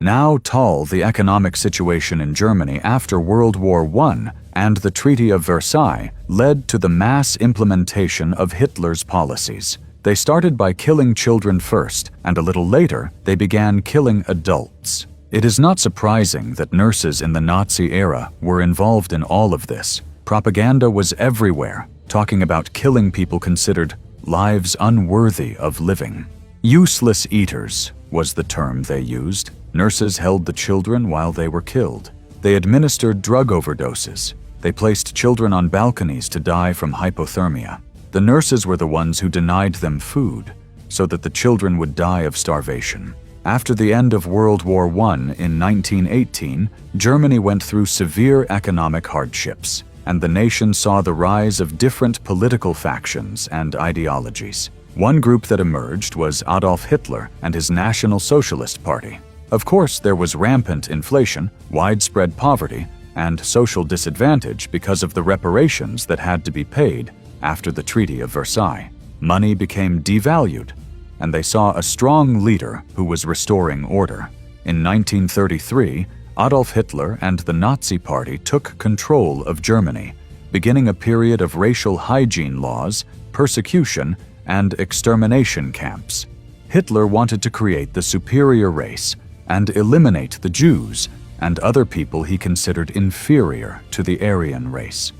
Now tall, the economic situation in Germany after World War I and the Treaty of Versailles led to the mass implementation of Hitler's policies. They started by killing children first, and a little later, they began killing adults. It is not surprising that nurses in the Nazi era were involved in all of this. Propaganda was everywhere, talking about killing people considered lives unworthy of living. Useless eaters was the term they used. Nurses held the children while they were killed. They administered drug overdoses. They placed children on balconies to die from hypothermia. The nurses were the ones who denied them food, so that the children would die of starvation. After the end of World War I in 1918, Germany went through severe economic hardships, and the nation saw the rise of different political factions and ideologies. One group that emerged was Adolf Hitler and his National Socialist Party. Of course, there was rampant inflation, widespread poverty, and social disadvantage because of the reparations that had to be paid after the Treaty of Versailles. Money became devalued, and they saw a strong leader who was restoring order. In 1933, Adolf Hitler and the Nazi Party took control of Germany, beginning a period of racial hygiene laws, persecution, and extermination camps. Hitler wanted to create the superior race and eliminate the Jews and other people he considered inferior to the Aryan race.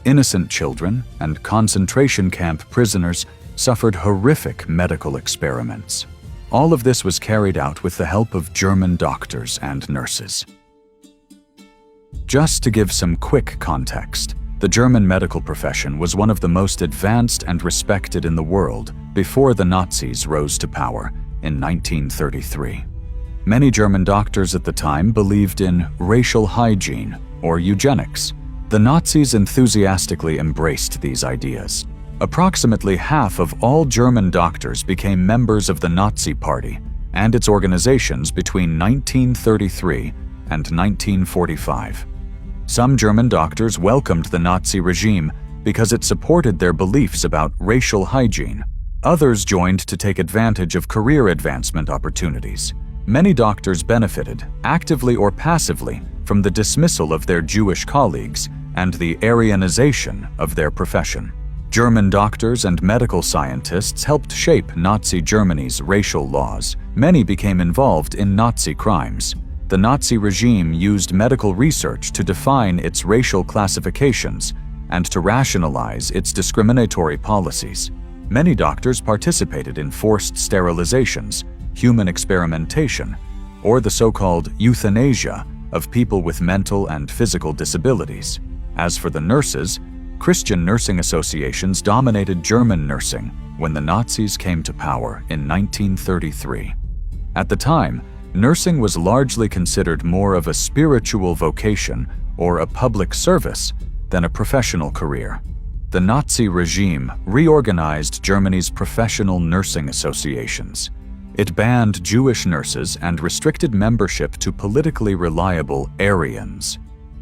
Innocent children and concentration camp prisoners suffered horrific medical experiments. All of this was carried out with the help of German doctors and nurses. Just to give some quick context, the German medical profession was one of the most advanced and respected in the world before the Nazis rose to power in 1933. Many German doctors at the time believed in racial hygiene or eugenics. The Nazis enthusiastically embraced these ideas. Approximately half of all German doctors became members of the Nazi Party and its organizations between 1933 and 1945. Some German doctors welcomed the Nazi regime because it supported their beliefs about racial hygiene. Others joined to take advantage of career advancement opportunities. Many doctors benefited, actively or passively, from the dismissal of their Jewish colleagues and the Aryanization of their profession. German doctors and medical scientists helped shape Nazi Germany's racial laws. Many became involved in Nazi crimes. The Nazi regime used medical research to define its racial classifications and to rationalize its discriminatory policies. Many doctors participated in forced sterilizations, human experimentation, or the so-called euthanasia of people with mental and physical disabilities. As for the nurses, Christian nursing associations dominated German nursing when the Nazis came to power in 1933. At the time, nursing was largely considered more of a spiritual vocation or a public service than a professional career. The Nazi regime reorganized Germany's professional nursing associations. It banned Jewish nurses and restricted membership to politically reliable Aryans.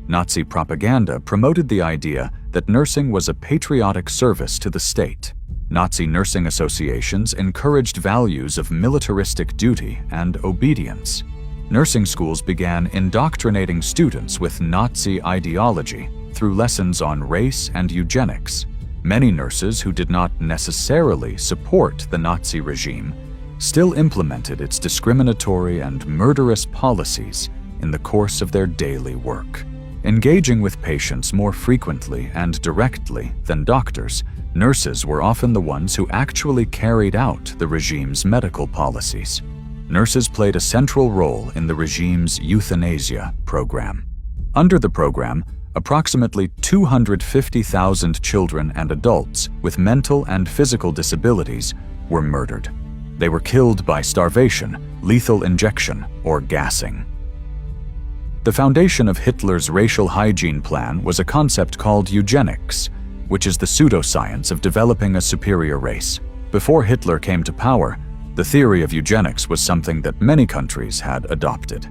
Nazi propaganda promoted the idea that nursing was a patriotic service to the state. Nazi nursing associations encouraged values of militaristic duty and obedience. Nursing schools began indoctrinating students with Nazi ideology through lessons on race and eugenics. Many nurses who did not necessarily support the Nazi regime still implemented its discriminatory and murderous policies in the course of their daily work. Engaging with patients more frequently and directly than doctors, nurses were often the ones who actually carried out the regime's medical policies. Nurses played a central role in the regime's euthanasia program. Under the program, approximately 250,000 children and adults with mental and physical disabilities were murdered. They were killed by starvation, lethal injection, or gassing. The foundation of Hitler's racial hygiene plan was a concept called eugenics, which is the pseudoscience of developing a superior race. Before Hitler came to power, the theory of eugenics was something that many countries had adopted.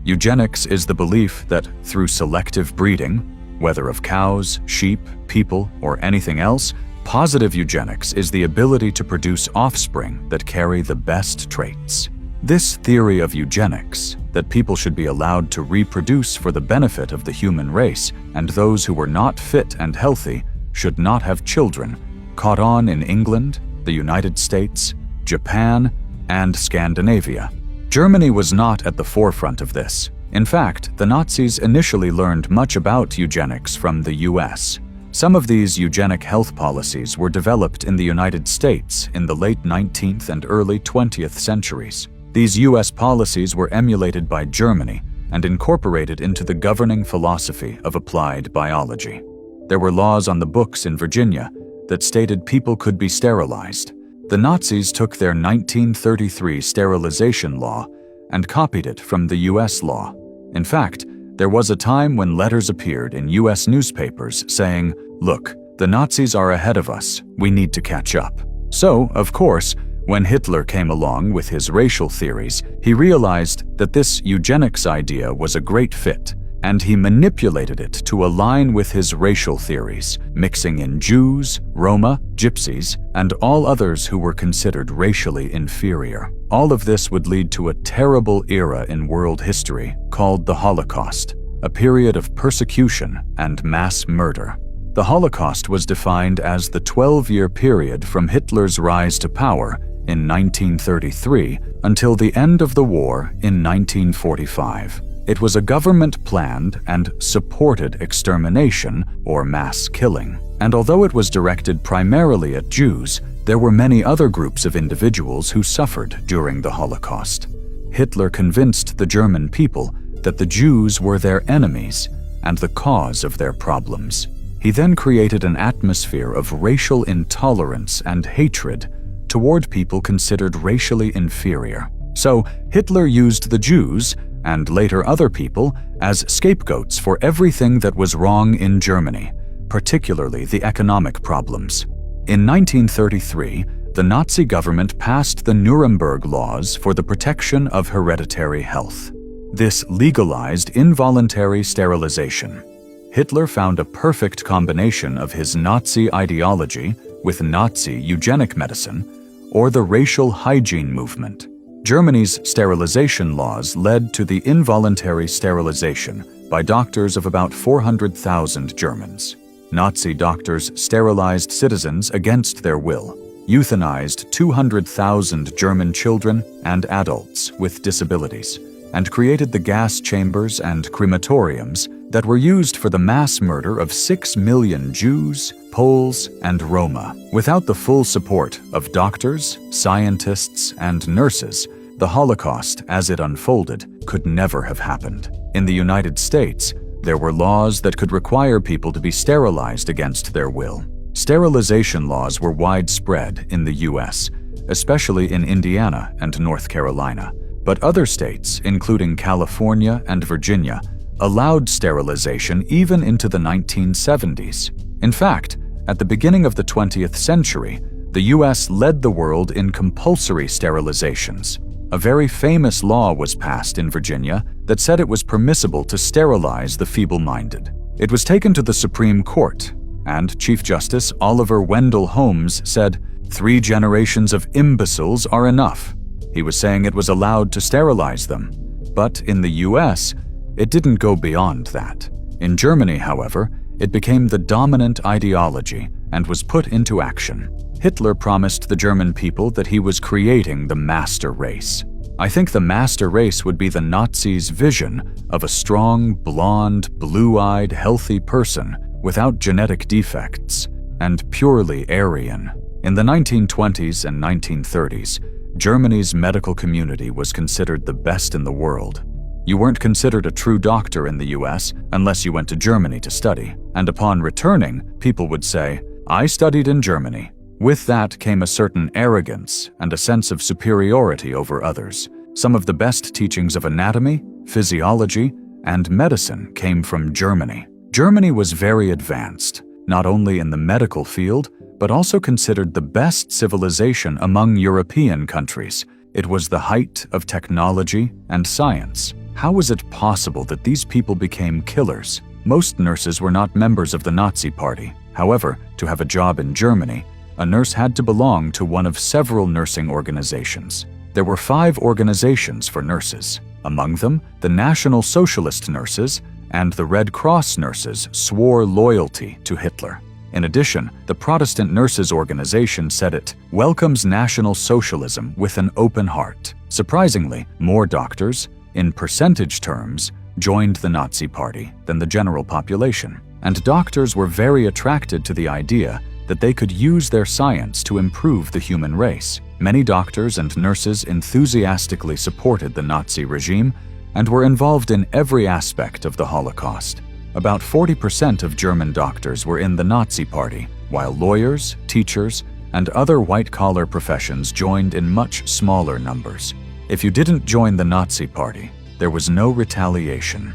Eugenics is the belief that through selective breeding, whether of cows, sheep, people, or anything else, positive eugenics is the ability to produce offspring that carry the best traits. This theory of eugenics, that people should be allowed to reproduce for the benefit of the human race, and those who were not fit and healthy should not have children, caught on in England, the United States, Japan, and Scandinavia. Germany was not at the forefront of this. In fact, the Nazis initially learned much about eugenics from the US. Some of these eugenic health policies were developed in the United States in the late 19th and early 20th centuries. These US policies were emulated by Germany and incorporated into the governing philosophy of applied biology. There were laws on the books in Virginia that stated people could be sterilized. The Nazis took their 1933 sterilization law and copied it from the US law. In fact, there was a time when letters appeared in US newspapers saying, "Look, the Nazis are ahead of us, we need to catch up." So, of course, when Hitler came along with his racial theories, he realized that this eugenics idea was a great fit, and he manipulated it to align with his racial theories, mixing in Jews, Roma, Gypsies, and all others who were considered racially inferior. All of this would lead to a terrible era in world history called the Holocaust, a period of persecution and mass murder. The Holocaust was defined as the 12-year period from Hitler's rise to power in 1933 until the end of the war in 1945. It was a government-planned and supported extermination or mass killing. And although it was directed primarily at Jews, there were many other groups of individuals who suffered during the Holocaust. Hitler convinced the German people that the Jews were their enemies and the cause of their problems. He then created an atmosphere of racial intolerance and hatred toward people considered racially inferior. So Hitler used the Jews, and later other people, as scapegoats for everything that was wrong in Germany, particularly the economic problems. In 1933, the Nazi government passed the Nuremberg Laws for the protection of hereditary health. This legalized involuntary sterilization. Hitler found a perfect combination of his Nazi ideology with Nazi eugenic medicine, or the racial hygiene movement. Germany's sterilization laws led to the involuntary sterilization by doctors of about 400,000 Germans. Nazi doctors sterilized citizens against their will, euthanized 200,000 German children and adults with disabilities, and created the gas chambers and crematoriums that were used for the mass murder of 6 million Jews, Poles, and Roma. Without the full support of doctors, scientists, and nurses, the Holocaust, as it unfolded, could never have happened. In the United States, there were laws that could require people to be sterilized against their will. Sterilization laws were widespread in the U.S., especially in Indiana and North Carolina. But other states, including California and Virginia, allowed sterilization even into the 1970s. In fact, at the beginning of the 20th century, the U.S. led the world in compulsory sterilizations. A very famous law was passed in Virginia that said it was permissible to sterilize the feeble-minded. It was taken to the Supreme Court, and Chief Justice Oliver Wendell Holmes said, "3 generations of imbeciles are enough." He was saying it was allowed to sterilize them. But in the US, it didn't go beyond that. In Germany, however, it became the dominant ideology and was put into action. Hitler promised the German people that he was creating the master race. I think the master race would be the Nazis' vision of a strong, blonde, blue-eyed, healthy person without genetic defects and purely Aryan. In the 1920s and 1930s, Germany's medical community was considered the best in the world. You weren't considered a true doctor in the US unless you went to Germany to study, and upon returning, people would say, "I studied in Germany." With that came a certain arrogance and a sense of superiority over others. Some of the best teachings of anatomy, physiology, and medicine came from Germany. Germany was very advanced, not only in the medical field, but also considered the best civilization among European countries. It was the height of technology and science. How was it possible that these people became killers? Most nurses were not members of the Nazi Party. However, to have a job in Germany, a nurse had to belong to one of several nursing organizations. There were 5 organizations for nurses. Among them, the National Socialist nurses and the Red Cross nurses swore loyalty to Hitler. In addition, the Protestant Nurses Organization said it welcomes National Socialism with an open heart. Surprisingly, more doctors, in percentage terms, joined the Nazi Party than the general population, and doctors were very attracted to the idea that they could use their science to improve the human race. Many doctors and nurses enthusiastically supported the Nazi regime and were involved in every aspect of the Holocaust. About 40% of German doctors were in the Nazi Party, while lawyers, teachers, and other white-collar professions joined in much smaller numbers. If you didn't join the Nazi Party, there was no retaliation.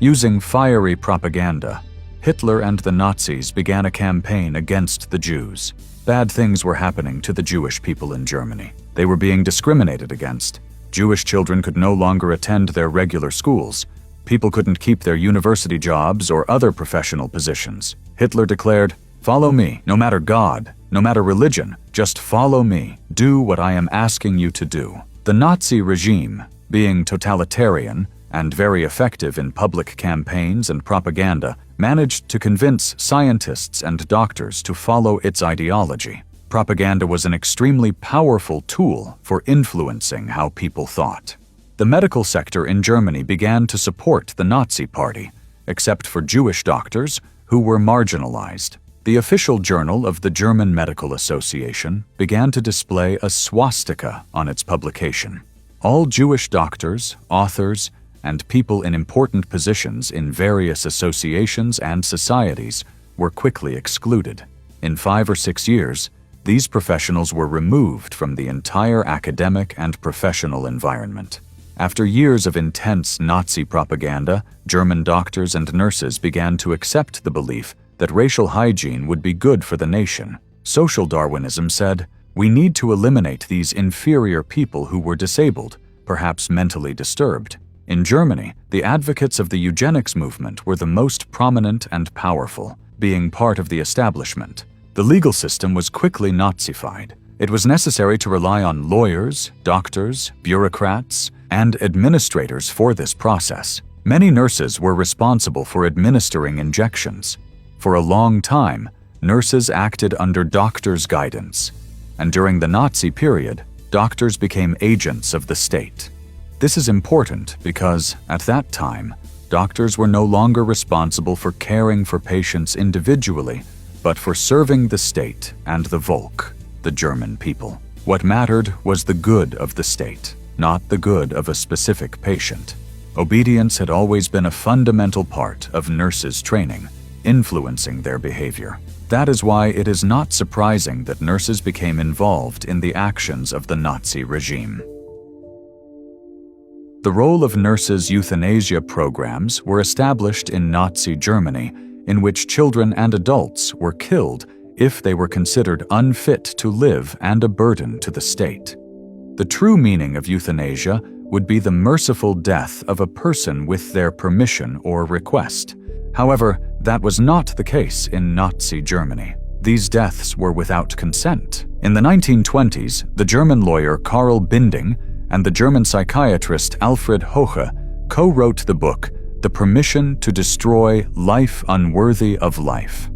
Using fiery propaganda, Hitler and the Nazis began a campaign against the Jews. Bad things were happening to the Jewish people in Germany. They were being discriminated against. Jewish children could no longer attend their regular schools. People couldn't keep their university jobs or other professional positions. Hitler declared, "Follow me, no matter God, no matter religion, just follow me. Do what I am asking you to do." The Nazi regime, being totalitarian and very effective in public campaigns and propaganda, managed to convince scientists and doctors to follow its ideology. Propaganda was an extremely powerful tool for influencing how people thought. The medical sector in Germany began to support the Nazi Party, except for Jewish doctors who were marginalized. The official journal of the German Medical Association began to display a swastika on its publication. All Jewish doctors, authors, and people in important positions in various associations and societies were quickly excluded. In 5 or 6 years, these professionals were removed from the entire academic and professional environment. After years of intense Nazi propaganda, German doctors and nurses began to accept the belief that racial hygiene would be good for the nation. Social Darwinism said, "We need to eliminate these inferior people who were disabled, perhaps mentally disturbed." In Germany, the advocates of the eugenics movement were the most prominent and powerful, being part of the establishment. The legal system was quickly Nazified. It was necessary to rely on lawyers, doctors, bureaucrats, and administrators for this process. Many nurses were responsible for administering injections. For a long time, nurses acted under doctors' guidance, and during the Nazi period, doctors became agents of the state. This is important because, at that time, doctors were no longer responsible for caring for patients individually, but for serving the state and the Volk, the German people. What mattered was the good of the state, not the good of a specific patient. Obedience had always been a fundamental part of nurses' training, influencing their behavior. That is why it is not surprising that nurses became involved in the actions of the Nazi regime. The role of nurses' euthanasia programs were established in Nazi Germany, in which children and adults were killed if they were considered unfit to live and a burden to the state. The true meaning of euthanasia would be the merciful death of a person with their permission or request. However, that was not the case in Nazi Germany. These deaths were without consent. In the 1920s, the German lawyer Karl Binding and the German psychiatrist Alfred Hoche co-wrote the book The Permission to Destroy Life Unworthy of Life.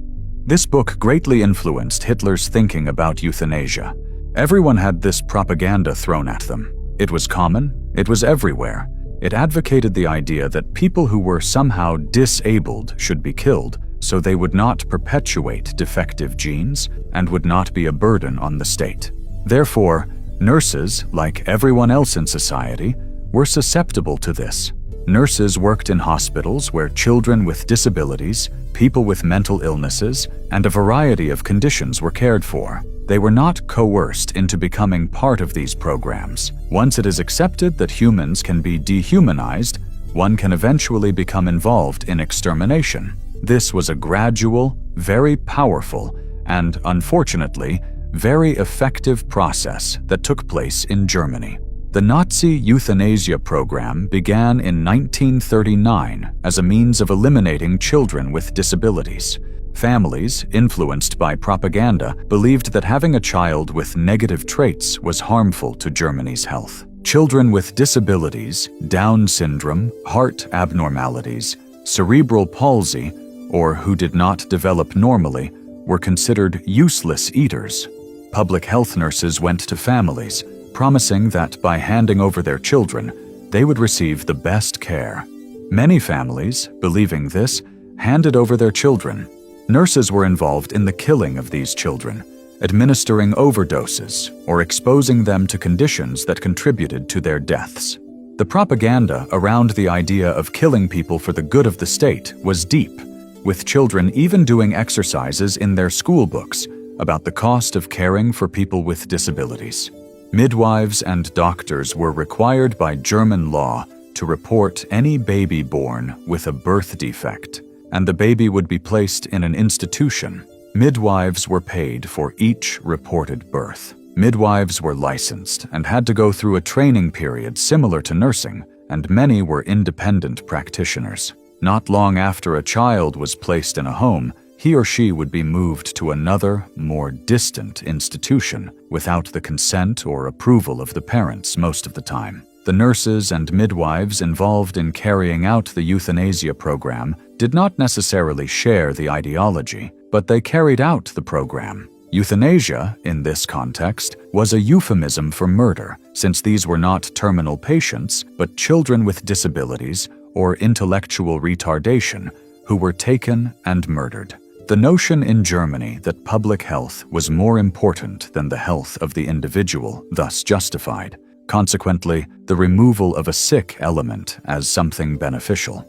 This book greatly influenced Hitler's thinking about euthanasia. Everyone had this propaganda thrown at them. It was common, it was everywhere. It advocated the idea that people who were somehow disabled should be killed, so they would not perpetuate defective genes and would not be a burden on the state. Therefore, nurses, like everyone else in society, were susceptible to this. Nurses worked in hospitals where children with disabilities, people with mental illnesses, and a variety of conditions were cared for. They were not coerced into becoming part of these programs. Once it is accepted that humans can be dehumanized, one can eventually become involved in extermination. This was a gradual, very powerful, and, unfortunately, very effective process that took place in Germany. The Nazi euthanasia program began in 1939 as a means of eliminating children with disabilities. Families, influenced by propaganda, believed that having a child with negative traits was harmful to Germany's health. Children with disabilities, Down syndrome, heart abnormalities, cerebral palsy, or who did not develop normally, were considered useless eaters. Public health nurses went to families, promising that by handing over their children, they would receive the best care. Many families, believing this, handed over their children. Nurses were involved in the killing of these children, administering overdoses or exposing them to conditions that contributed to their deaths. The propaganda around the idea of killing people for the good of the state was deep, with children even doing exercises in their school books about the cost of caring for people with disabilities. Midwives and doctors were required by German law to report any baby born with a birth defect, and the baby would be placed in an institution. Midwives were paid for each reported birth. Midwives were licensed and had to go through a training period similar to nursing, and many were independent practitioners. Not long after a child was placed in a home, he or she would be moved to another, more distant institution without the consent or approval of the parents most of the time. The nurses and midwives involved in carrying out the euthanasia program did not necessarily share the ideology, but they carried out the program. Euthanasia, in this context, was a euphemism for murder, since these were not terminal patients, but children with disabilities or intellectual retardation who were taken and murdered. The notion in Germany that public health was more important than the health of the individual thus justified, consequently, the removal of a sick element as something beneficial.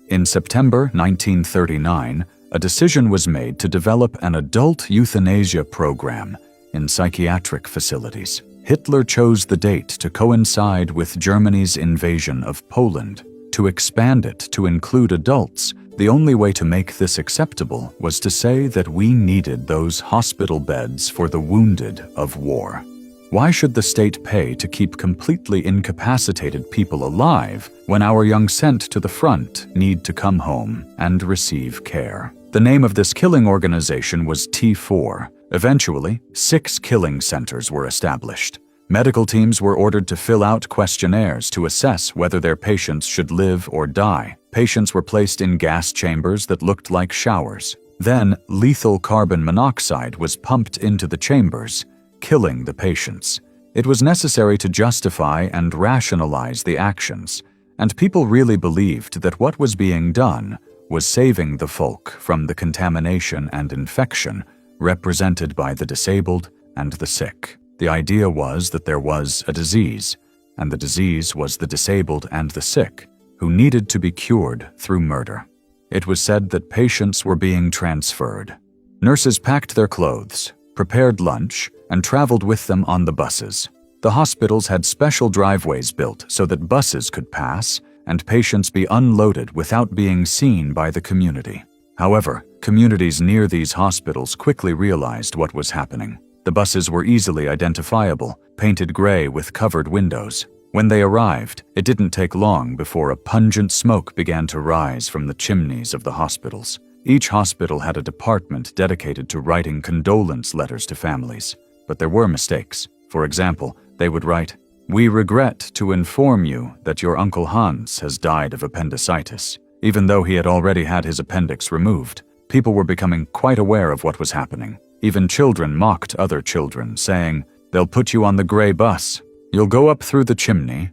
In September 1939, a decision was made to develop an adult euthanasia program in psychiatric facilities. Hitler chose the date to coincide with Germany's invasion of Poland. To expand it to include adults, the only way to make this acceptable was to say that we needed those hospital beds for the wounded of war. Why should the state pay to keep completely incapacitated people alive when our young sent to the front need to come home and receive care? The name of this killing organization was T4. Eventually, 6 killing centers were established. Medical teams were ordered to fill out questionnaires to assess whether their patients should live or die. Patients were placed in gas chambers that looked like showers. Then, lethal carbon monoxide was pumped into the chambers, killing the patients. It was necessary to justify and rationalize the actions, and people really believed that what was being done was saving the folk from the contamination and infection represented by the disabled and the sick. The idea was that there was a disease, and the disease was the disabled and the sick, who needed to be cured through murder. It was said that patients were being transferred. Nurses packed their clothes, prepared lunch, and traveled with them on the buses. The hospitals had special driveways built so that buses could pass and patients be unloaded without being seen by the community. However, communities near these hospitals quickly realized what was happening. The buses were easily identifiable, painted gray with covered windows. When they arrived, it didn't take long before a pungent smoke began to rise from the chimneys of the hospitals. Each hospital had a department dedicated to writing condolence letters to families. But there were mistakes. For example, they would write, "We regret to inform you that your Uncle Hans has died of appendicitis." Even though he had already had his appendix removed, people were becoming quite aware of what was happening. Even children mocked other children, saying, "They'll put you on the gray bus. You'll go up through the chimney."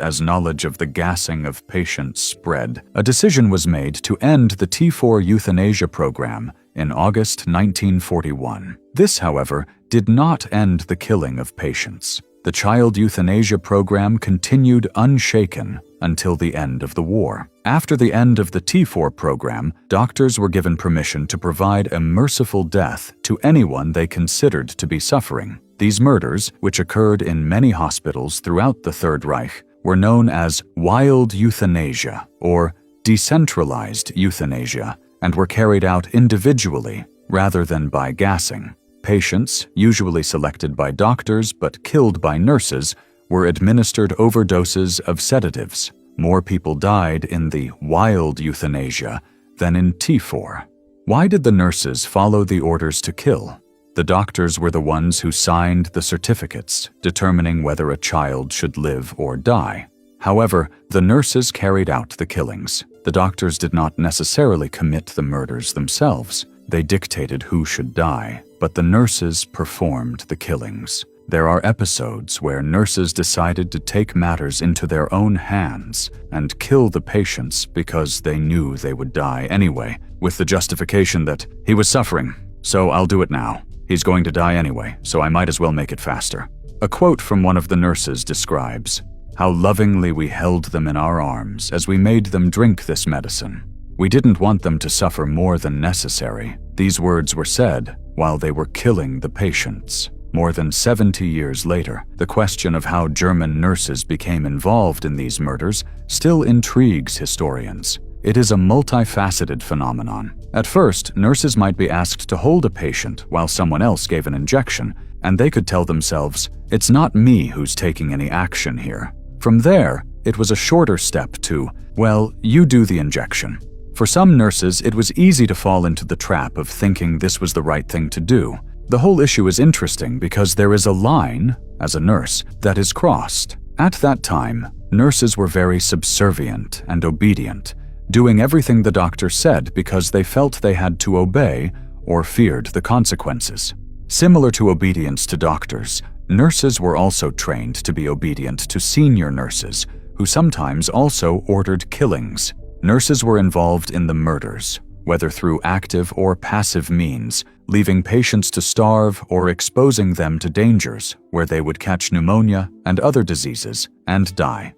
As knowledge of the gassing of patients spread, a decision was made to end the T4 euthanasia program in August 1941. This, however, did not end the killing of patients. The child euthanasia program continued unshaken until the end of the war. After the end of the T4 program, doctors were given permission to provide a merciful death to anyone they considered to be suffering. These murders, which occurred in many hospitals throughout the Third Reich, were known as wild euthanasia or decentralized euthanasia and were carried out individually rather than by gassing. Patients, usually selected by doctors but killed by nurses, were administered overdoses of sedatives. More people died in the wild euthanasia then in T4. Why did the nurses follow the orders to kill? The doctors were the ones who signed the certificates determining whether a child should live or die. However, the nurses carried out the killings. The doctors did not necessarily commit the murders themselves. They dictated who should die, but the nurses performed the killings. There are episodes where nurses decided to take matters into their own hands and kill the patients because they knew they would die anyway, with the justification that he was suffering, so I'll do it now. He's going to die anyway, so I might as well make it faster. A quote from one of the nurses describes, "How lovingly we held them in our arms as we made them drink this medicine. We didn't want them to suffer more than necessary." These words were said while they were killing the patients. More than 70 years later, the question of how German nurses became involved in these murders still intrigues historians. It is a multifaceted phenomenon. At first, nurses might be asked to hold a patient while someone else gave an injection, and they could tell themselves, "It's not me who's taking any action here." From there, it was a shorter step to, "Well, you do the injection." For some nurses, it was easy to fall into the trap of thinking this was the right thing to do. The whole issue is interesting because there is a line, as a nurse, that is crossed. At that time, nurses were very subservient and obedient, doing everything the doctor said because they felt they had to obey or feared the consequences. Similar to obedience to doctors, nurses were also trained to be obedient to senior nurses, who sometimes also ordered killings. Nurses were involved in the murders, whether through active or passive means, leaving patients to starve or exposing them to dangers where they would catch pneumonia and other diseases and die.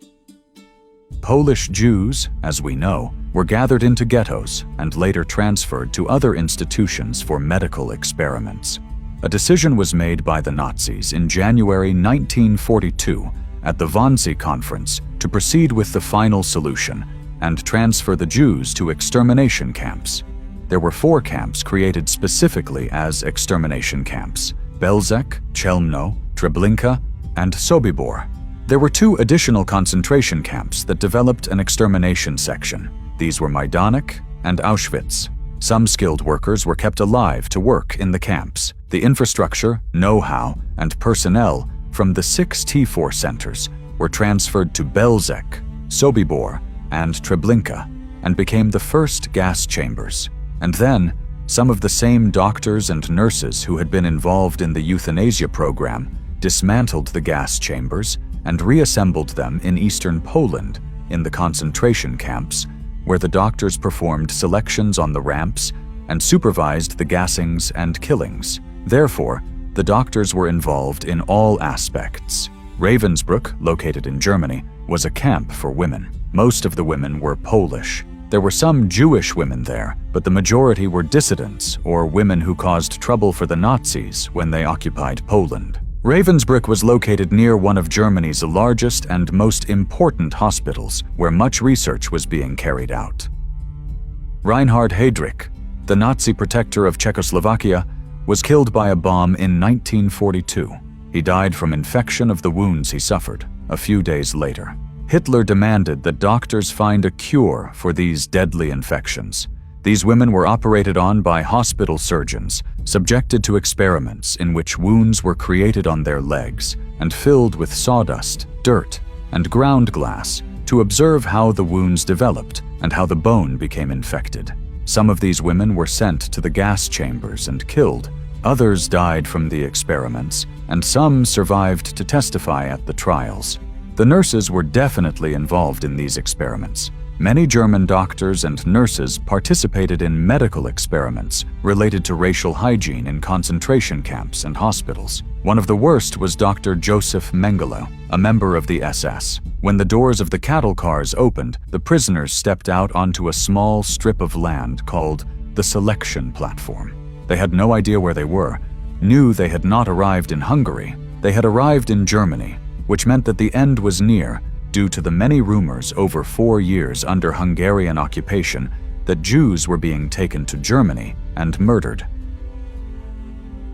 Polish Jews, as we know, were gathered into ghettos and later transferred to other institutions for medical experiments. A decision was made by the Nazis in January 1942 at the Wannsee Conference to proceed with the final solution and transfer the Jews to extermination camps. There were 4 camps created specifically as extermination camps: Belzec, Chelmno, Treblinka, and Sobibor. There were 2 additional concentration camps that developed an extermination section. These were Majdanek and Auschwitz. Some skilled workers were kept alive to work in the camps. The infrastructure, know-how, and personnel from the 6 T4 centers were transferred to Belzec, Sobibor, and Treblinka, and became the first gas chambers. And then, some of the same doctors and nurses who had been involved in the euthanasia program dismantled the gas chambers and reassembled them in eastern Poland, in the concentration camps, where the doctors performed selections on the ramps and supervised the gassings and killings. Therefore, the doctors were involved in all aspects. Ravensbrück, located in Germany, was a camp for women. Most of the women were Polish. There were some Jewish women there, but the majority were dissidents or women who caused trouble for the Nazis when they occupied Poland. Ravensbrück was located near one of Germany's largest and most important hospitals, where much research was being carried out. Reinhard Heydrich, the Nazi protector of Czechoslovakia, was killed by a bomb in 1942. He died from infection of the wounds he suffered a few days later. Hitler demanded that doctors find a cure for these deadly infections. These women were operated on by hospital surgeons, subjected to experiments in which wounds were created on their legs and filled with sawdust, dirt, and ground glass to observe how the wounds developed and how the bone became infected. Some of these women were sent to the gas chambers and killed. Others died from the experiments, and some survived to testify at the trials. The nurses were definitely involved in these experiments. Many German doctors and nurses participated in medical experiments related to racial hygiene in concentration camps and hospitals. One of the worst was Dr. Joseph Mengele, a member of the SS. When the doors of the cattle cars opened, the prisoners stepped out onto a small strip of land called the selection platform. They had no idea where they were, knew they had not arrived in Hungary. They had arrived in Germany, which meant that the end was near, due to the many rumors over 4 years under Hungarian occupation that Jews were being taken to Germany and murdered.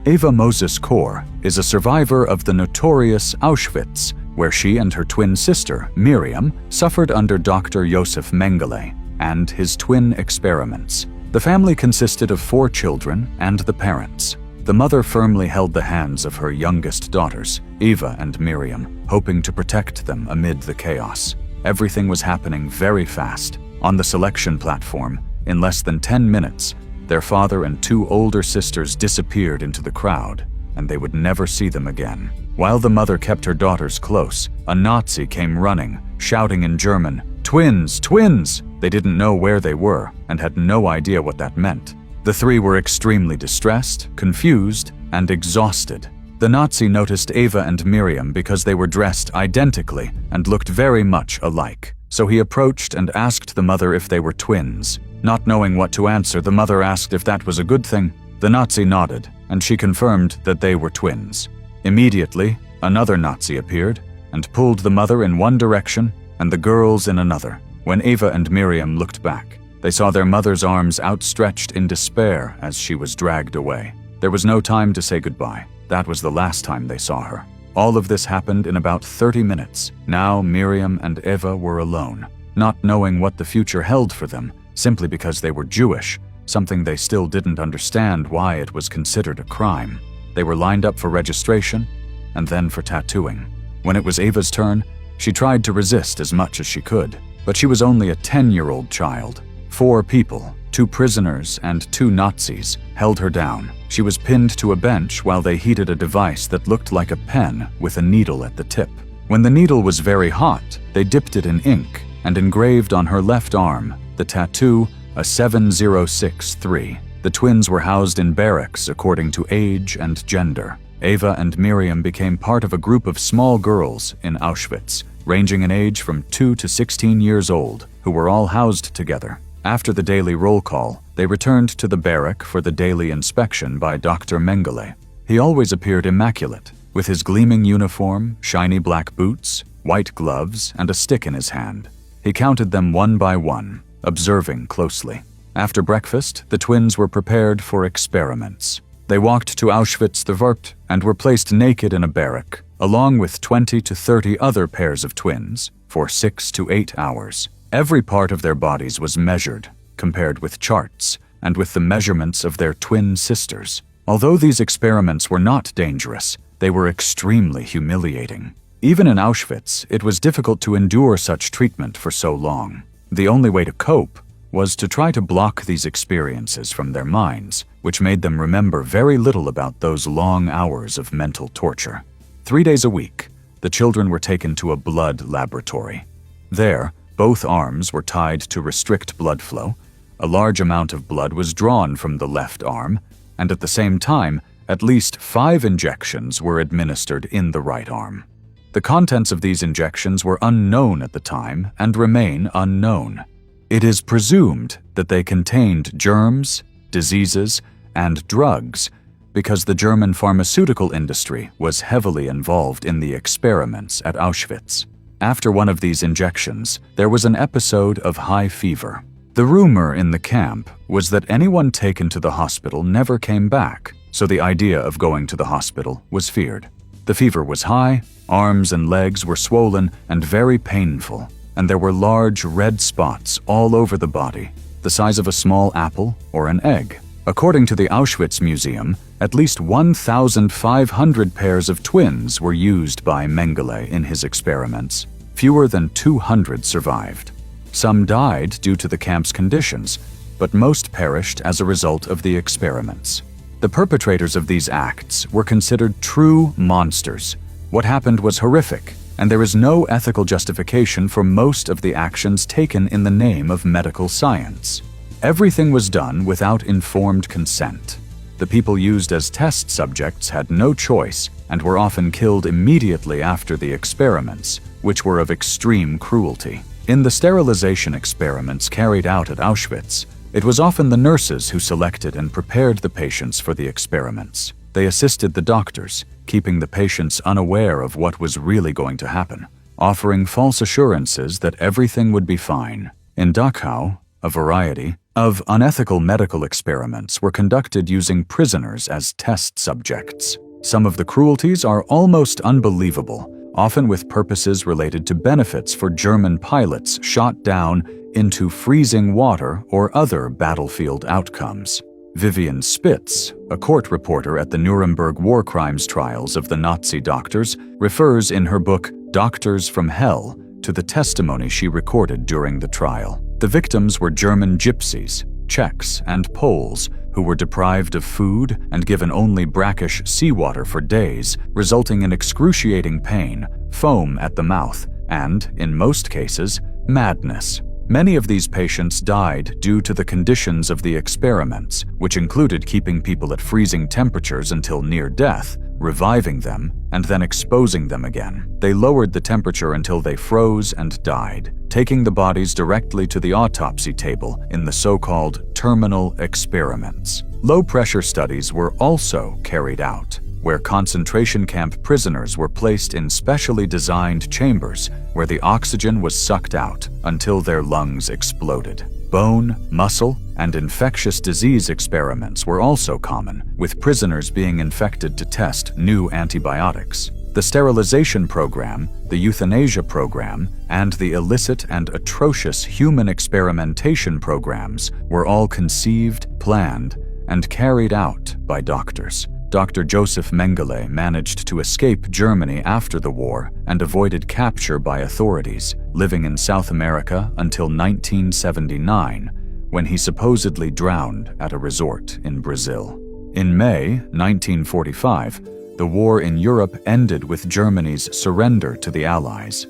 Eva Moses Kor is a survivor of the notorious Auschwitz, where she and her twin sister, Miriam, suffered under Dr. Josef Mengele. and his twin experiments. The family consisted of 4 children and the parents. The mother firmly held the hands of her youngest daughters, Eva and Miriam, hoping to protect them amid the chaos. Everything was happening very fast. On the selection platform, in less than 10 minutes, their father and 2 older sisters disappeared into the crowd, and they would never see them again. While the mother kept her daughters close, a Nazi came running, shouting in German, "Twins! Twins!" They didn't know where they were and had no idea what that meant. The 3 were extremely distressed, confused, and exhausted. The Nazi noticed Eva and Miriam because they were dressed identically and looked very much alike. So he approached and asked the mother if they were twins. Not knowing what to answer, the mother asked if that was a good thing. The Nazi nodded, and she confirmed that they were twins. Immediately, another Nazi appeared and pulled the mother in one direction and the girls in another. When Eva and Miriam looked back, they saw their mother's arms outstretched in despair as she was dragged away. There was no time to say goodbye. That was the last time they saw her. All of this happened in about 30 minutes. Now Miriam and Eva were alone, not knowing what the future held for them, simply because they were Jewish, something they still didn't understand why it was considered a crime. They were lined up for registration and then for tattooing. When it was Eva's turn, she tried to resist as much as she could, but she was only a 10-year-old child. 4 people, 2 prisoners and 2 Nazis, held her down. She was pinned to a bench while they heated a device that looked like a pen with a needle at the tip. When the needle was very hot, they dipped it in ink and engraved on her left arm the tattoo, a 7063. The twins were housed in barracks according to age and gender. Eva and Miriam became part of a group of small girls in Auschwitz, ranging in age from 2 to 16 years old, who were all housed together. After the daily roll call, they returned to the barrack for the daily inspection by Dr. Mengele. He always appeared immaculate, with his gleaming uniform, shiny black boots, white gloves, and a stick in his hand. He counted them one by one, observing closely. After breakfast, the twins were prepared for experiments. They walked to Auschwitz the Wert and were placed naked in a barrack, along with 20 to 30 other pairs of twins, for 6 to 8 hours. Every part of their bodies was measured, compared with charts, and with the measurements of their twin sisters. Although these experiments were not dangerous, they were extremely humiliating. Even in Auschwitz, it was difficult to endure such treatment for so long. The only way to cope was to try to block these experiences from their minds, which made them remember very little about those long hours of mental torture. 3 days a week, the children were taken to a blood laboratory. There, both arms were tied to restrict blood flow. A large amount of blood was drawn from the left arm, and at the same time, at least 5 injections were administered in the right arm. The contents of these injections were unknown at the time and remain unknown. It is presumed that they contained germs, diseases, and drugs because the German pharmaceutical industry was heavily involved in the experiments at Auschwitz. After one of these injections, there was an episode of high fever. The rumor in the camp was that anyone taken to the hospital never came back, so the idea of going to the hospital was feared. The fever was high, arms and legs were swollen and very painful, and there were large red spots all over the body, the size of a small apple or an egg. According to the Auschwitz Museum, at least 1,500 pairs of twins were used by Mengele in his experiments. Fewer than 200 survived. Some died due to the camp's conditions, but most perished as a result of the experiments. The perpetrators of these acts were considered true monsters. What happened was horrific, and there is no ethical justification for most of the actions taken in the name of medical science. Everything was done without informed consent. The people used as test subjects had no choice and were often killed immediately after the experiments, which were of extreme cruelty. In the sterilization experiments carried out at Auschwitz, it was often the nurses who selected and prepared the patients for the experiments. They assisted the doctors, keeping the patients unaware of what was really going to happen, offering false assurances that everything would be fine. In Dachau, a variety of unethical medical experiments were conducted using prisoners as test subjects. Some of the cruelties are almost unbelievable. often with purposes related to benefits for German pilots shot down into freezing water or other battlefield outcomes. Vivian Spitz, a court reporter at the Nuremberg war crimes trials of the Nazi doctors, refers in her book Doctors from Hell to the testimony she recorded during the trial. The victims were German gypsies, Czechs, and Poles who were deprived of food and given only brackish seawater for days, resulting in excruciating pain, foam at the mouth, and, in most cases, madness. Many of these patients died due to the conditions of the experiments, which included keeping people at freezing temperatures until near death, reviving them, and then exposing them again. They lowered the temperature until they froze and died, taking the bodies directly to the autopsy table in the so-called terminal experiments. Low-pressure studies were also carried out, where concentration camp prisoners were placed in specially designed chambers where the oxygen was sucked out until their lungs exploded. Bone, muscle, and infectious disease experiments were also common, with prisoners being infected to test new antibiotics. The sterilization program, the euthanasia program, and the illicit and atrocious human experimentation programs were all conceived, planned, and carried out by doctors. Dr. Joseph Mengele managed to escape Germany after the war and avoided capture by authorities, living in South America until 1979, when he supposedly drowned at a resort in Brazil. In May 1945, the war in Europe ended with Germany's surrender to the Allies.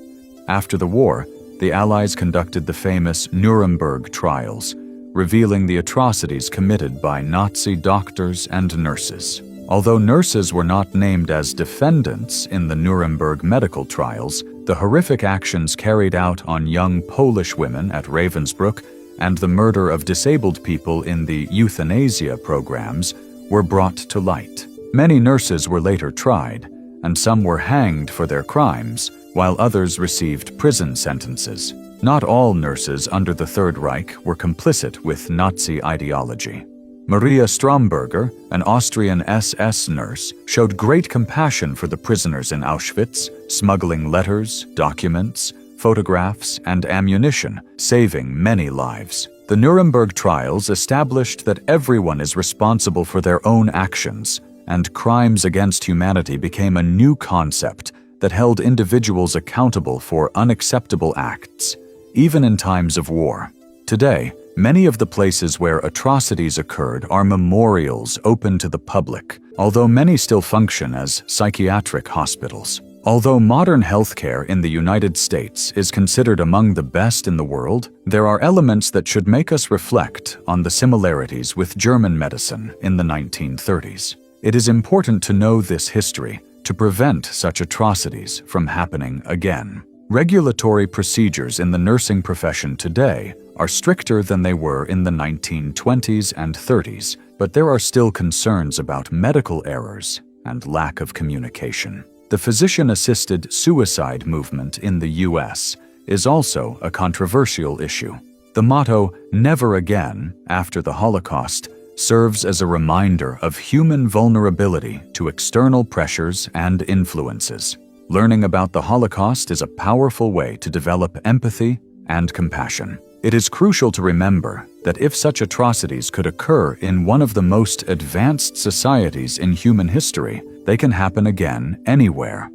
After the war, the Allies conducted the famous Nuremberg trials, revealing the atrocities committed by Nazi doctors and nurses. Although nurses were not named as defendants in the Nuremberg medical trials, the horrific actions carried out on young Polish women at Ravensbrück and the murder of disabled people in the euthanasia programs were brought to light. Many nurses were later tried, and some were hanged for their crimes, while others received prison sentences. Not all nurses under the Third Reich were complicit with Nazi ideology. Maria Stromberger, an Austrian SS nurse, showed great compassion for the prisoners in Auschwitz, smuggling letters, documents, photographs, and ammunition, saving many lives. The Nuremberg trials established that everyone is responsible for their own actions, and crimes against humanity became a new concept that held individuals accountable for unacceptable acts, even in times of war. Today, many of the places where atrocities occurred are memorials open to the public, although many still function as psychiatric hospitals. Although modern healthcare in the United States is considered among the best in the world, there are elements that should make us reflect on the similarities with German medicine in the 1930s. It is important to know this history to prevent such atrocities from happening again. Regulatory procedures in the nursing profession today are stricter than they were in the 1920s and 30s, but there are still concerns about medical errors and lack of communication. The physician-assisted suicide movement in the U.S. is also a controversial issue. The motto, "Never Again," after the Holocaust, serves as a reminder of human vulnerability to external pressures and influences. Learning about the Holocaust is a powerful way to develop empathy and compassion. It is crucial to remember that if such atrocities could occur in one of the most advanced societies in human history, they can happen again anywhere.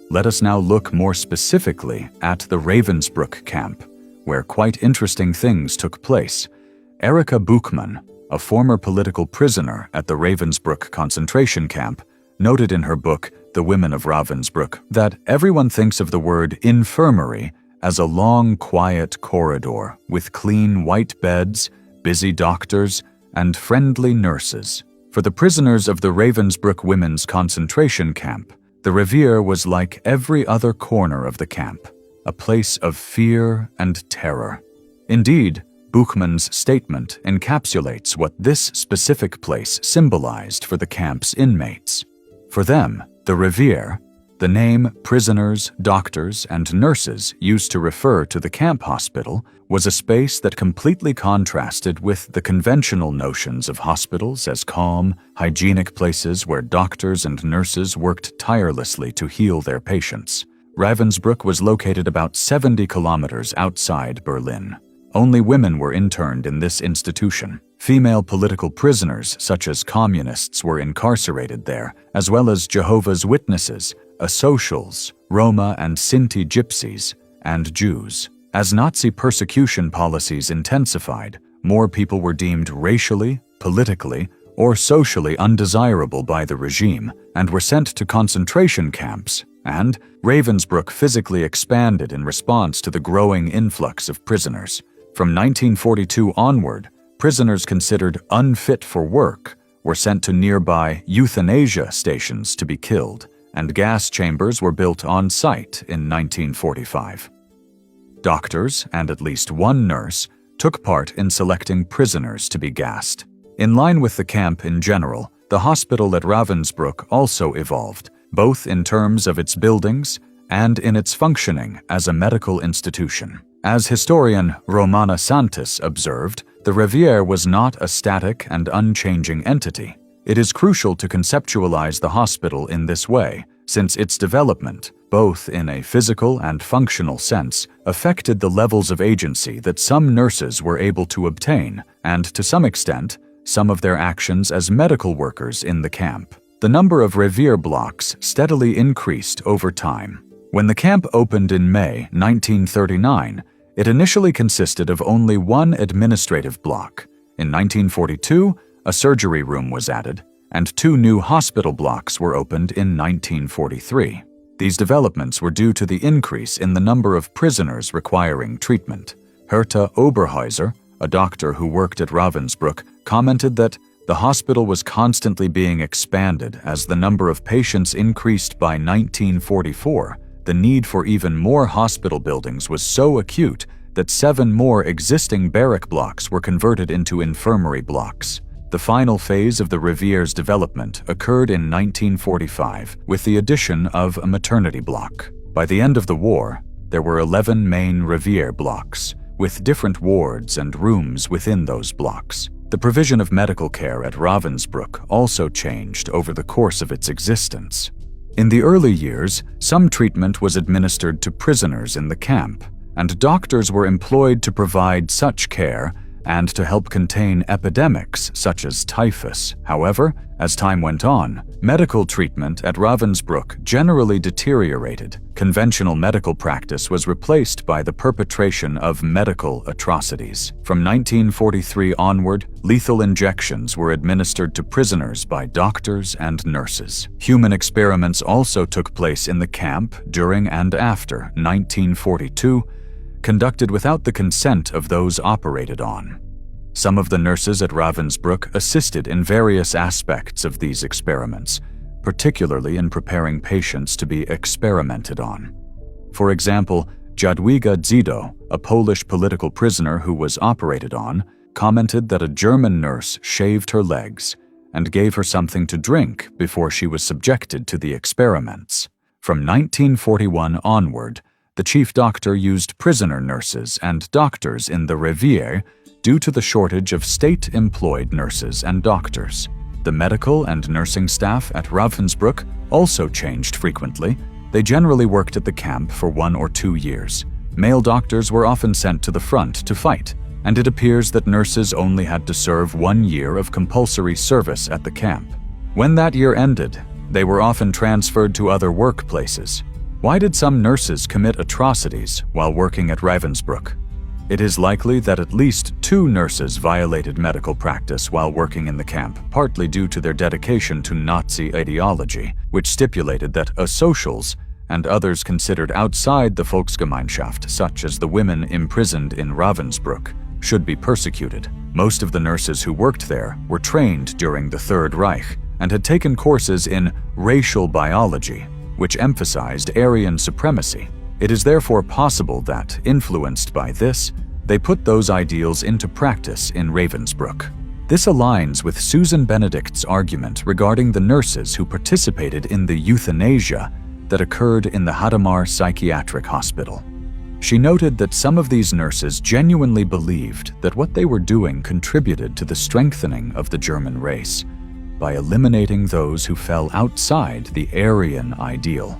Let us now look more specifically at the Ravensbrück camp, where quite interesting things took place. Erika Buchmann, a former political prisoner at the Ravensbrück concentration camp, noted in her book, The Women of Ravensbrück, that everyone thinks of the word infirmary as a long, quiet corridor with clean white beds, busy doctors, and friendly nurses. For the prisoners of the Ravensbrück women's concentration camp, the Revier was like every other corner of the camp, a place of fear and terror. Indeed, Buchmann's statement encapsulates what this specific place symbolized for the camp's inmates. For them, the Revier, The name prisoners, doctors, and nurses used to refer to the camp hospital was a space that completely contrasted with the conventional notions of hospitals as calm, hygienic places where doctors and nurses worked tirelessly to heal their patients. Ravensbrück was located about 70 kilometers outside Berlin. Only women were interned in this institution. Female political prisoners, such as communists, were incarcerated there, as well as Jehovah's Witnesses, Asocials, Roma and Sinti Gypsies, and Jews. As Nazi persecution policies intensified, more people were deemed racially, politically, or socially undesirable by the regime and were sent to concentration camps, and Ravensbrück physically expanded in response to the growing influx of prisoners. From 1942 onward, prisoners considered unfit for work were sent to nearby euthanasia stations to be killed, and gas chambers were built on site in 1945. Doctors and at least one nurse took part in selecting prisoners to be gassed. In line with the camp in general, the hospital at Ravensbrück also evolved, both in terms of its buildings and in its functioning as a medical institution. As historian Romana Santis observed, the Revier was not a static and unchanging entity. It is crucial to conceptualize the hospital in this way, since its development, both in a physical and functional sense, affected the levels of agency that some nurses were able to obtain, and to some extent, some of their actions as medical workers in the camp. The number of Revier blocks steadily increased over time. When the camp opened in May 1939, it initially consisted of only one administrative block. In 1942, a surgery room was added, and 2 new hospital blocks were opened in 1943. These developments were due to the increase in the number of prisoners requiring treatment. Herta Oberhäuser, a doctor who worked at Ravensbrück, commented that the hospital was constantly being expanded as the number of patients increased. By 1944, the need for even more hospital buildings was so acute that 7 more existing barrack blocks were converted into infirmary blocks. The final phase of the Revier's development occurred in 1945 with the addition of a maternity block. By the end of the war, there were 11 main Revier blocks, with different wards and rooms within those blocks. The provision of medical care at Ravensbrück also changed over the course of its existence. In the early years, some treatment was administered to prisoners in the camp, and doctors were employed to provide such care and to help contain epidemics such as typhus. However, as time went on, medical treatment at Ravensbrück generally deteriorated. Conventional medical practice was replaced by the perpetration of medical atrocities. From 1943 onward, lethal injections were administered to prisoners by doctors and nurses. Human experiments also took place in the camp during and after 1942, conducted without the consent of those operated on. Some of the nurses at Ravensbrück assisted in various aspects of these experiments, particularly in preparing patients to be experimented on. For example, Jadwiga Dzido, a Polish political prisoner who was operated on, commented that a German nurse shaved her legs and gave her something to drink before she was subjected to the experiments. From 1941 onward, the chief doctor used prisoner nurses and doctors in the Revier due to the shortage of state-employed nurses and doctors. The medical and nursing staff at Ravensbrück also changed frequently. They generally worked at the camp for 1 or 2 years. Male doctors were often sent to the front to fight, and it appears that nurses only had to serve 1 year of compulsory service at the camp. When that year ended, they were often transferred to other workplaces. Why did some nurses commit atrocities while working at Ravensbrück? It is likely that at least 2 nurses violated medical practice while working in the camp, partly due to their dedication to Nazi ideology, which stipulated that Asocials and others considered outside the Volksgemeinschaft, such as the women imprisoned in Ravensbrück, should be persecuted. Most of the nurses who worked there were trained during the Third Reich and had taken courses in racial biology, which emphasized Aryan supremacy. It is therefore possible that, influenced by this, they put those ideals into practice in Ravensbrück. This aligns with Susan Benedict's argument regarding the nurses who participated in the euthanasia that occurred in the Hadamar Psychiatric Hospital. She noted that some of these nurses genuinely believed that what they were doing contributed to the strengthening of the German race by eliminating those who fell outside the Aryan ideal.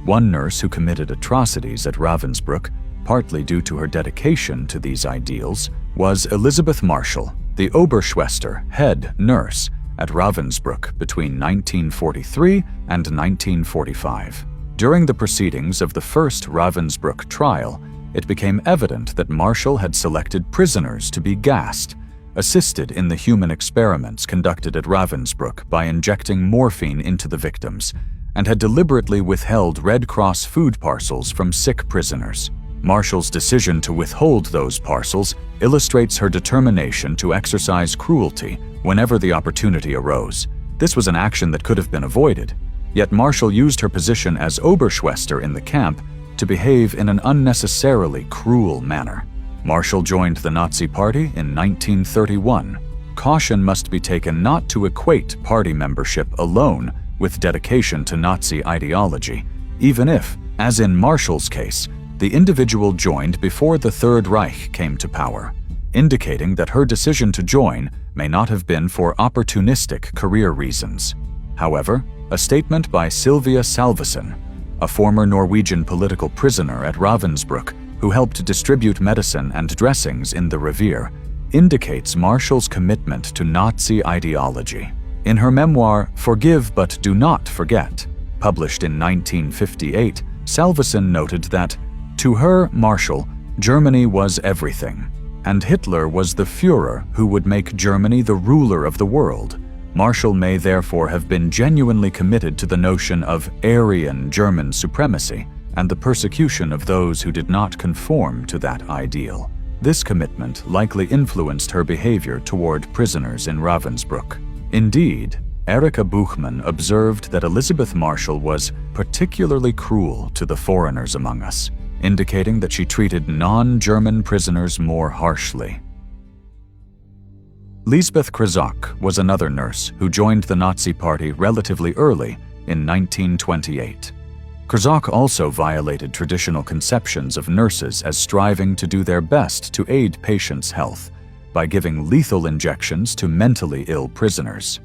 One nurse who committed atrocities at Ravensbrück, partly due to her dedication to these ideals, was Elizabeth Marshall, the Oberschwester head nurse at Ravensbrück between 1943 and 1945. During the proceedings of the first Ravensbrück trial, it became evident that Marshall had selected prisoners to be gassed, assisted in the human experiments conducted at Ravensbrück by injecting morphine into the victims, and had deliberately withheld Red Cross food parcels from sick prisoners. Marshall's decision to withhold those parcels illustrates her determination to exercise cruelty whenever the opportunity arose. This was an action that could have been avoided, yet Marshall used her position as Oberschwester in the camp to behave in an unnecessarily cruel manner. Marshall joined the Nazi Party in 1931. Caution must be taken not to equate party membership alone with dedication to Nazi ideology, even if, as in Marshall's case, the individual joined before the Third Reich came to power, indicating that her decision to join may not have been for opportunistic career reasons. However, a statement by Sylvia Salvesen, a former Norwegian political prisoner at Ravensbrück who helped distribute medicine and dressings in the Revier, indicates Marshall's commitment to Nazi ideology. In her memoir, Forgive But Do Not Forget, published in 1958, Salvesen noted that, to her, Marshall, Germany was everything, and Hitler was the Führer who would make Germany the ruler of the world. Marshall may therefore have been genuinely committed to the notion of Aryan German supremacy and the persecution of those who did not conform to that ideal. This commitment likely influenced her behavior toward prisoners in Ravensbrück. Indeed, Erika Buchmann observed that Elizabeth Marshall was particularly cruel to the foreigners among us, indicating that she treated non-German prisoners more harshly. Lisbeth Krzakluk was another nurse who joined the Nazi Party relatively early in 1928. Krzakluk also violated traditional conceptions of nurses as striving to do their best to aid patients' health by giving lethal injections to mentally ill prisoners.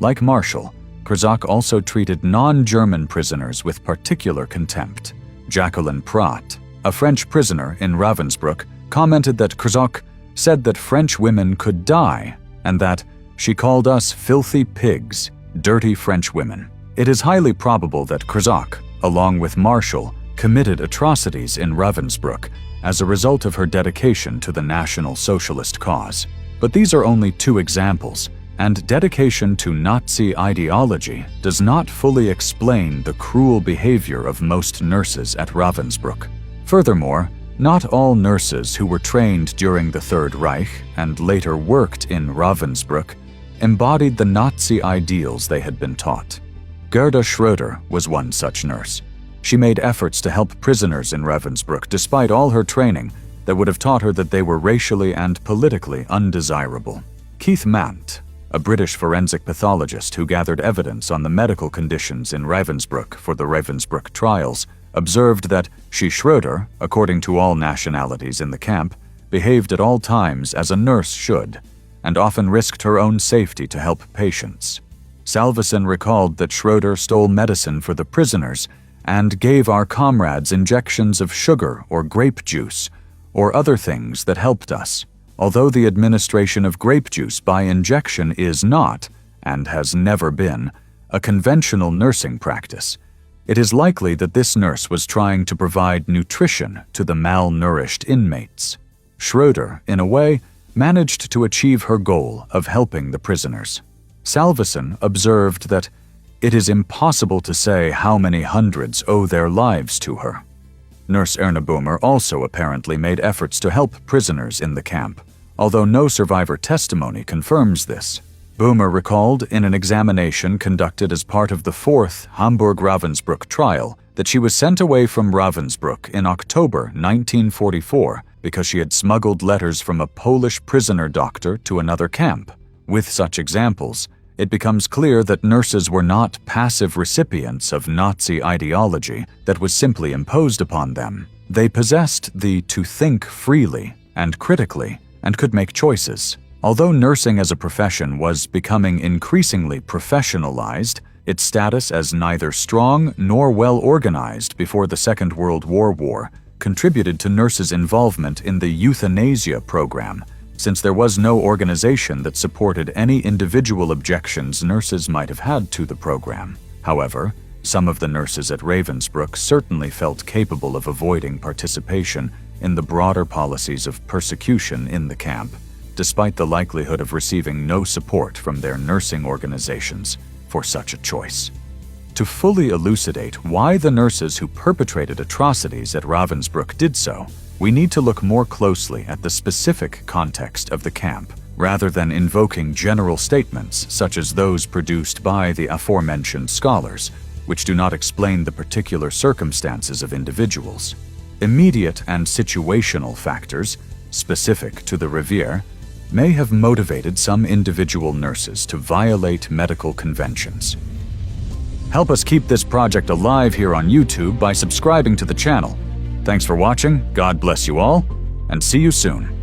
Like Marshall, Krzakluk also treated non-German prisoners with particular contempt. Jacqueline Prat, a French prisoner in Ravensbrück, commented that Krzakluk said that French women could die and that she called us filthy pigs, dirty French women. It is highly probable that Krzakluk, along with Marshall, committed atrocities in Ravensbrück as a result of her dedication to the National Socialist cause. But these are only two examples, and dedication to Nazi ideology does not fully explain the cruel behavior of most nurses at Ravensbrück. Furthermore, not all nurses who were trained during the Third Reich and later worked in Ravensbrück embodied the Nazi ideals they had been taught. Gerda Schroeder was one such nurse. She made efforts to help prisoners in Ravensbrück despite all her training that would have taught her that they were racially and politically undesirable. Keith Mant, a British forensic pathologist who gathered evidence on the medical conditions in Ravensbrück for the Ravensbrück trials, observed that she, Schroeder, according to all nationalities in the camp, behaved at all times as a nurse should, and often risked her own safety to help patients. Salvesen recalled that Schroeder stole medicine for the prisoners and gave our comrades injections of sugar or grape juice or other things that helped us. Although the administration of grape juice by injection is not, and has never been, a conventional nursing practice, it is likely that this nurse was trying to provide nutrition to the malnourished inmates. Schroeder, in a way, managed to achieve her goal of helping the prisoners. Salvesen observed that it is impossible to say how many hundreds owe their lives to her. Nurse Erna Boomer also apparently made efforts to help prisoners in the camp, although no survivor testimony confirms this. Boomer recalled in an examination conducted as part of the fourth Hamburg-Ravensbrück trial that she was sent away from Ravensbrück in October 1944 because she had smuggled letters from a Polish prisoner doctor to another camp. With such examples, it becomes clear that nurses were not passive recipients of Nazi ideology that was simply imposed upon them. They possessed the to think freely and critically and could make choices. Although nursing as a profession was becoming increasingly professionalized, its status as neither strong nor well organized before the Second World War contributed to nurses' involvement in the euthanasia program, since there was no organization that supported any individual objections nurses might have had to the program. However, some of the nurses at Ravensbrück certainly felt capable of avoiding participation in the broader policies of persecution in the camp, despite the likelihood of receiving no support from their nursing organizations for such a choice. To fully elucidate why the nurses who perpetrated atrocities at Ravensbrück did so, we need to look more closely at the specific context of the camp, rather than invoking general statements such as those produced by the aforementioned scholars, which do not explain the particular circumstances of individuals. Immediate and situational factors, specific to the Revier, may have motivated some individual nurses to violate medical conventions. Help us keep this project alive here on YouTube by subscribing to the channel. Thanks for watching, God bless you all, and see you soon.